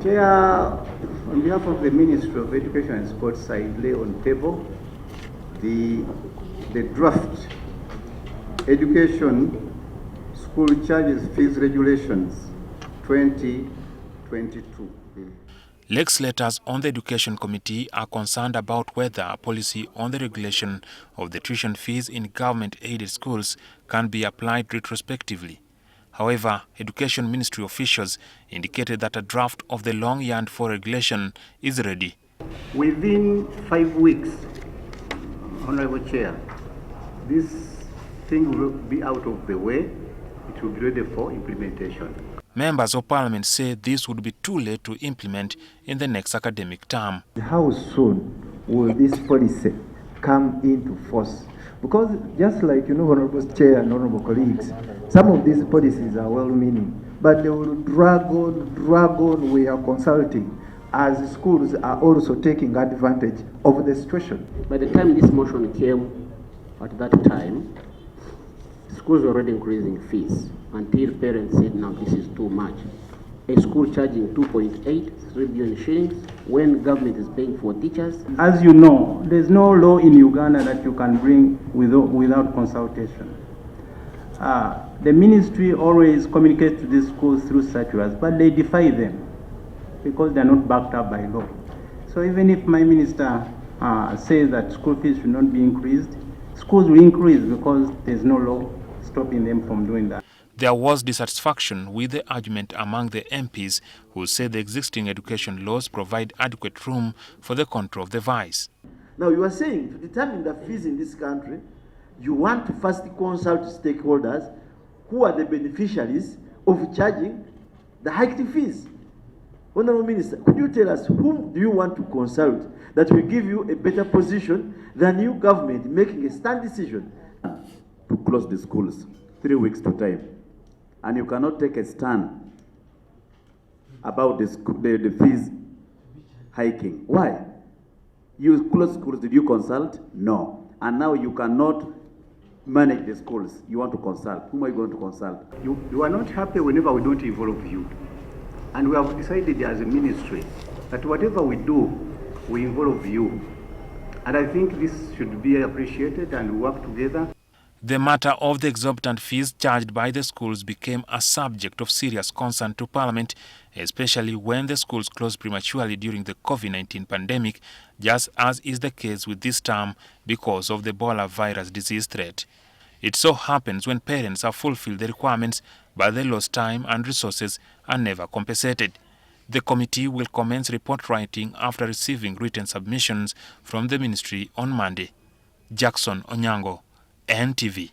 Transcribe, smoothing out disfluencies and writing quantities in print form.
Chair, on behalf of the Ministry of Education and Sports, I lay on table the draft Education School Charges Fees Regulations 2022. Legislators on the Education Committee are concerned about whether a policy on the regulation of the tuition fees in government-aided schools can be applied retrospectively. However, Education Ministry officials indicated that a draft of the long-yearned-for regulation is ready. Within 5 weeks, Honorable Chair, this thing will be out of the way. It will be ready for implementation. Members of Parliament say this would be too late to implement in the next academic term. How soon will this policy come into force? Because just like Honorable Chair and Honorable colleagues, some of these policies are well-meaning, but they will drag on. We are consulting as schools are also taking advantage of the situation. By the time this motion came at that time, schools were already increasing fees until parents said, now this is too much. A school charging 2.83 billion shillings when government is paying for teachers. As you know, there's no law in Uganda that you can bring without consultation. The ministry always communicates to these schools through circulars, but they defy them because they're not backed up by law. So even if my minister says that school fees should not be increased, schools will increase because there's no law stopping them from doing that. There was dissatisfaction with the argument among the MPs who said the existing education laws provide adequate room for the control of the vice. Now you are saying to determine the fees in this country, you want to first consult stakeholders who are the beneficiaries of charging the hiked fees. Honorable Minister, could you tell us whom do you want to consult that will give you a better position than you government making a stand decision? To close the schools 3 weeks to time. And you cannot take a stand about the fees hiking. Why? You close schools, did you consult? No. And now you cannot manage the schools. You want to consult. Whom are you going to consult? You are not happy whenever we don't involve you. And we have decided as a ministry that whatever we do, we involve you. And I think this should be appreciated and we work together. The matter of the exorbitant fees charged by the schools became a subject of serious concern to Parliament, especially when the schools closed prematurely during the COVID-19 pandemic, just as is the case with this term because of the Ebola virus disease threat. It so happens when parents have fulfilled the requirements, but the lost time and resources are never compensated. The committee will commence report writing after receiving written submissions from the ministry on Monday. Jackson Onyango, NTV.